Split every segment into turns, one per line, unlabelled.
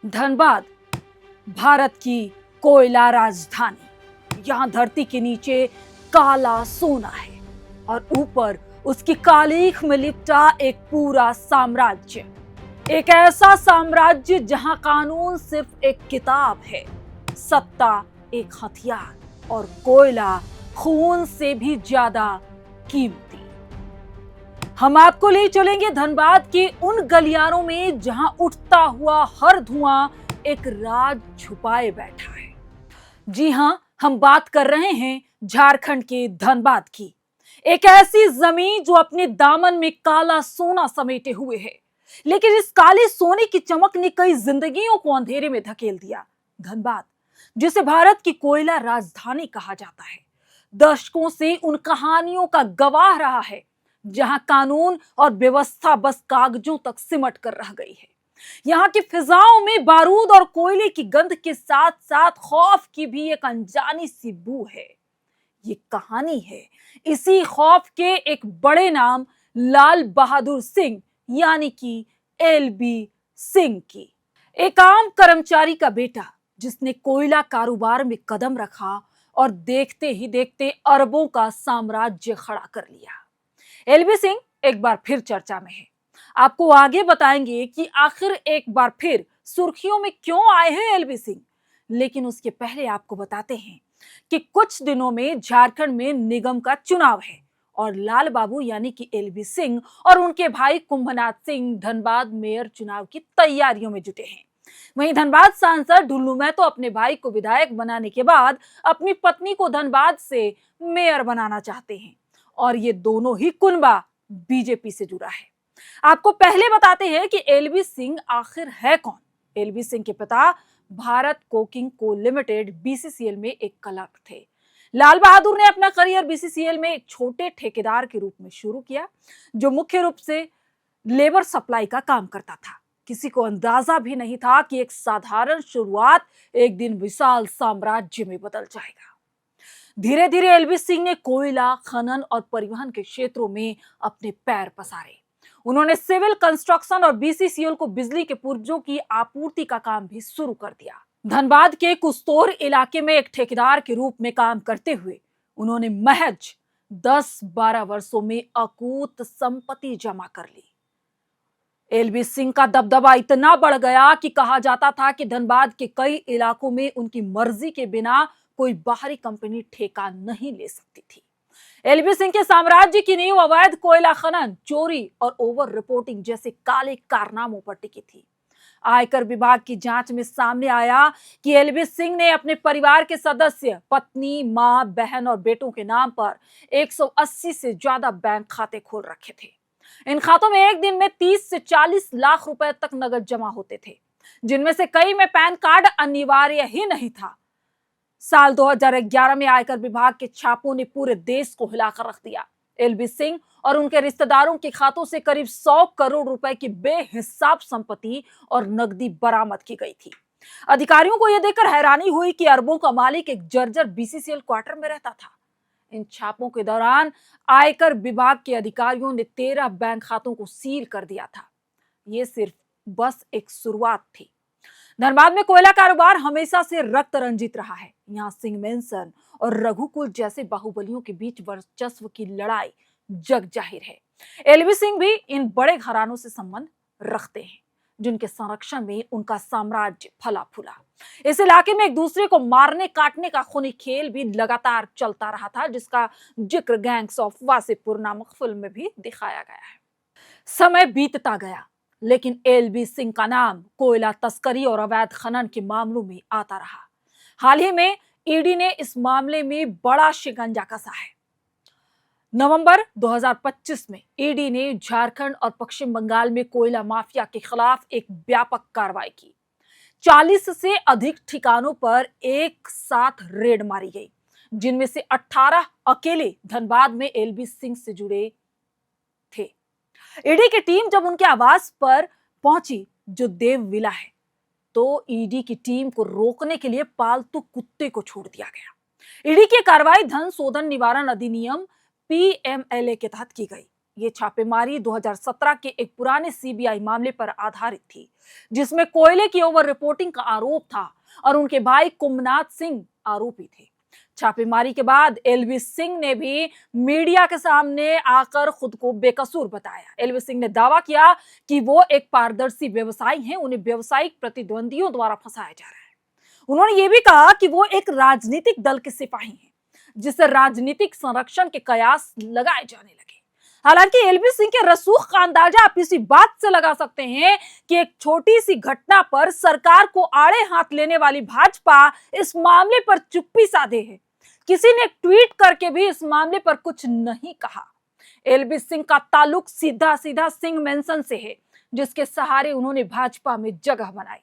धनबाद भारत की कोयला राजधानी। यहाँ धरती के नीचे काला सोना है और ऊपर उसकी कालीख में लिपटा एक पूरा साम्राज्य। एक ऐसा साम्राज्य जहां कानून सिर्फ एक किताब है, सत्ता एक हथियार और कोयला खून से भी ज्यादा कीमती। हम आपको ले चलेंगे धनबाद के उन गलियारों में जहां उठता हुआ हर धुआं एक राज छुपाए बैठा है। जी हां, हम बात कर रहे हैं झारखंड के धनबाद की। एक ऐसी जमीन जो अपने दामन में काला सोना समेटे हुए है, लेकिन इस काले सोने की चमक ने कई जिंदगियों को अंधेरे में धकेल दिया। धनबाद, जिसे भारत की कोयला राजधानी कहा जाता है, दशकों से उन कहानियों का गवाह रहा है जहां कानून और व्यवस्था बस कागजों तक सिमट कर रह गई है। यहाँ की फिजाओं में बारूद और कोयले की गंध के साथ साथ खौफ की भी एक अनजानी सी बू है। ये कहानी है इसी खौफ के एक बड़े नाम लाल बहादुर सिंह यानी कि एलबी सिंह की। एक आम कर्मचारी का बेटा जिसने कोयला कारोबार में कदम रखा और देखते ही देखते अरबों का साम्राज्य खड़ा कर लिया। एलबी सिंह एक बार फिर चर्चा में है। आपको आगे बताएंगे कि आखिर एक बार फिर सुर्खियों में क्यों आए हैं एलबी सिंह। लेकिन उसके पहले आपको बताते हैं कि कुछ दिनों में झारखंड में निगम का चुनाव है और लाल बाबू यानी कि एलबी सिंह और उनके भाई कुंभनाथ सिंह धनबाद मेयर चुनाव की तैयारियों में जुटे हैं। वहीं धनबाद सांसद ढुल्लू महतो अपने भाई को विधायक बनाने के बाद अपनी पत्नी को धनबाद से मेयर बनाना चाहते हैं और ये दोनों ही कुनबा बीजेपी से जुड़ा है। आपको पहले बताते हैं कि एलबी सिंह आखिर है कौन। एलबी सिंह के पिता Bharat Coking Coal Limited BCCL में एक क्लर्क थे। लाल बहादुर ने अपना करियर बीसीसीएल में एक छोटे ठेकेदार के रूप में शुरू किया, जो मुख्य रूप से लेबर सप्लाई का काम करता था। किसी को अंदाजा भी नहीं था कि एक साधारण शुरुआत एक दिन विशाल साम्राज्य में बदल जाएगा। धीरे धीरे एलबी सिंह ने कोयला, खनन और परिवहन के क्षेत्रों में अपने पैर पसारे। उन्होंने सिविल कंस्ट्रक्शन और बीसीसीएल को बिजली के पुर्जों की आपूर्ति का काम भी शुरू कर दिया। धनबाद के कुस्तोर इलाके में एक ठेकेदार के रूप में काम करते हुए उन्होंने महज 10-12 वर्षों में अकूत संपत्ति जमा कर ली। एलबी सिंह का दबदबा इतना बढ़ गया कि कहा जाता था कि धनबाद के कई इलाकों में उनकी मर्जी के बिना कोई बाहरी कंपनी ठेका नहीं ले सकती थी। एलबी सिंह के साम्राज्य की नींव अवैध कोयला खनन, चोरी और ओवर रिपोर्टिंग जैसे काले कारनामों पर टिकी थी। आयकर विभाग की जांच में सामने आया कि एलबी सिंह ने अपने परिवार के सदस्य, पत्नी, मां, बहन और बेटों के नाम पर 180 से ज्यादा बैंक खाते खोल रखे थे। इन खातों में एक दिन में 30 से 40 लाख रुपए तक नगद जमा होते थे, जिनमें से कई में पैन कार्ड अनिवार्य ही नहीं था। साल 2011 में आयकर विभाग के छापों ने पूरे देश को हिलाकर रख दिया। एलबी सिंह और उनके रिश्तेदारों के खातों से करीब 100 करोड़ रुपए की बेहिसाब संपत्ति और नकदी बरामद की गई थी। अधिकारियों को यह देखकर हैरानी हुई कि अरबों का मालिक एक जर्जर बीसीसीएल क्वार्टर में रहता था। इन छापों के दौरान आयकर विभाग के अधिकारियों ने 13 बैंक खातों को सील कर दिया था। यह सिर्फ बस एक शुरुआत थी। धनबाद में कोयला कारोबार हमेशा से रक्त रंजित रहा है। यहाँ सिंह मेंसन और रघुकुल जैसे बाहुबलियों के बीच वर्चस्व की लड़ाई जग जाहिर है। एलबी सिंह भी इन बड़े घरानों से संबंध रखते हैं, जिनके संरक्षण में उनका साम्राज्य फला फूला। इस इलाके में एक दूसरे को मारने काटने का खूनी खेल भी लगातार चलता रहा था, जिसका जिक्र गैंग्स ऑफ वासेपुर नामक फिल्म में भी दिखाया गया है। समय बीतता गया, लेकिन एलबी सिंह का नाम कोयला तस्करी और अवैध खनन के मामलों में आता रहा। हाल ही में ईडी ने इस मामले में बड़ा शिकंजा कसा है। नवंबर 2025 में ईडी ने झारखंड और पश्चिम बंगाल में कोयला माफिया के खिलाफ एक व्यापक कार्रवाई की। 40 से अधिक ठिकानों पर एक साथ रेड मारी गई, जिनमें से 18 अकेले धनबाद में एलबी सिंह से जुड़े थे। ईडी की टीम जब उनके आवास पर पहुंची, जो देव विला है, तो ईडी की टीम को रोकने के लिए पालतू कुत्ते को छोड़ दिया गया। ईडी की कार्रवाई धन शोधन निवारण अधिनियम पीएमएलए के तहत की गई। ये छापेमारी 2017 के एक पुराने सीबीआई मामले पर आधारित थी, जिसमें कोयले की ओवर रिपोर्टिंग का आरोप था और उनके भाई कुमनाथ सिंह आरोपी थे। छापेमारी के बाद एलवी सिंह ने भी मीडिया के सामने आकर खुद को बेकसूर बताया। एलवी सिंह ने दावा किया कि वो एक पारदर्शी व्यवसायी हैं, उन्हें व्यावसायिक प्रतिद्वंदियों द्वारा फंसाया जा रहा है। उन्होंने ये भी कहा कि वो एक राजनीतिक दल के सिपाही हैं, जिससे राजनीतिक संरक्षण के कयास लगाए जाने लगे। हालांकि एलवी सिंह के रसूख का अंदाजा आप इसी बात से लगा सकते हैं कि एक छोटी सी घटना पर सरकार को आड़े हाथ लेने वाली भाजपा इस मामले पर चुप्पी साधे है। किसी ने ट्वीट करके भी इस मामले पर कुछ नहीं कहा। एलवी सिंह का ताल्लुक सीधा सीधा सिंह मेंशन से है, जिसके सहारे उन्होंने भाजपा में जगह बनाई।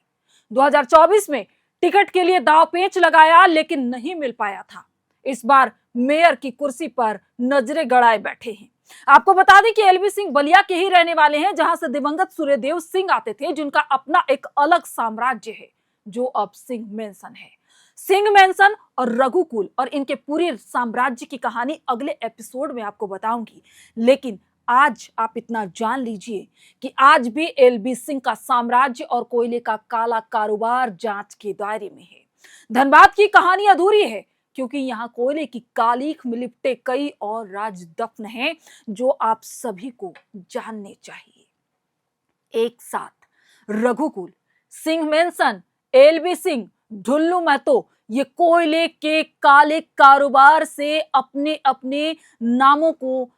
2024 में टिकट के लिए दांवपेच लगाया, लेकिन नहीं मिल पाया था। इस बार मेयर की कुर्सी पर नजरें गड़ाए बैठे हैं। आपको बता दें कि एलवी सिंह बलिया के ही रहने वाले हैं, जहां से दिवंगत सूर्यदेव सिंह आते थे, जिनका अपना एक अलग साम्राज्य है जो अब सिंह मेंशन है। सिंह मेंशन और रघुकुल और इनके पूरे साम्राज्य की कहानी अगले एपिसोड में आपको बताऊंगी, लेकिन आज आप इतना जान लीजिए कि आज भी एलवी सिंह का साम्राज्य और कोयले का काला कारोबार जांच के दायरे में है। धनबाद की कहानी अधूरी है, क्योंकि यहाँ कोयले की कालीख में लिपटे कई और राज दफन हैं जो आप सभी को जानने चाहिए। एक साथ रघुकुल, सिंह मेंशन, एलवी सिंह, ढुल्लू महतो ये कोयले के काले कारोबार से अपने अपने नामों को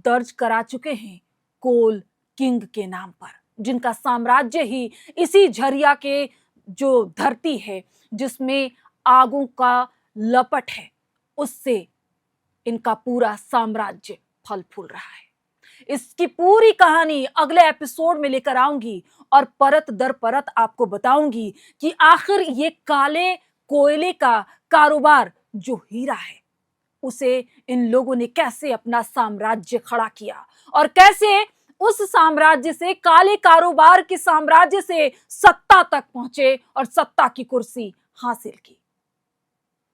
दर्ज करा चुके हैं कोल किंग के नाम पर, जिनका साम्राज्य ही इसी झरिया के जो धरती है जिसमें आगों का लपट है, उससे इनका पूरा साम्राज्य फल फूल रहा है। इसकी पूरी कहानी अगले एपिसोड में लेकर आऊंगी और परत दर परत आपको बताऊंगी कि आखिर ये काले कोयले का कारोबार जो हीरा है, उसे इन लोगों ने कैसे अपना साम्राज्य खड़ा किया और कैसे उस साम्राज्य से, काले कारोबार के साम्राज्य से सत्ता तक पहुंचे और सत्ता की कुर्सी हासिल की।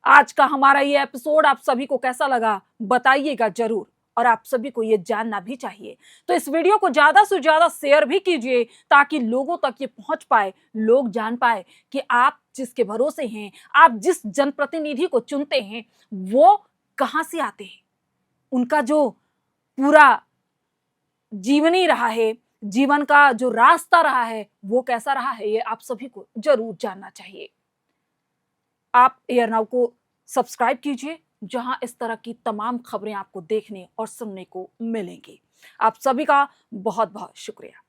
आज का हमारा ये एपिसोड आप सभी को कैसा लगा बताइएगा जरूर, और आप सभी को ये जानना भी चाहिए। तो इस वीडियो को ज्यादा से ज्यादा शेयर भी कीजिए ताकि लोगों तक ये पहुंच पाए, लोग जान पाए कि आप जिसके भरोसे हैं, आप जिस जनप्रतिनिधि को चुनते हैं, वो कहां से आते हैं, उनका जो पूरा जीवनी रहा है, जीवन का जो रास्ता रहा है, वो कैसा रहा है, ये आप सभी को जरूर जानना चाहिए। आप एयर नाउ को सब्सक्राइब कीजिए, जहां इस तरह की तमाम खबरें आपको देखने और सुनने को मिलेंगी। आप सभी का बहुत बहुत शुक्रिया।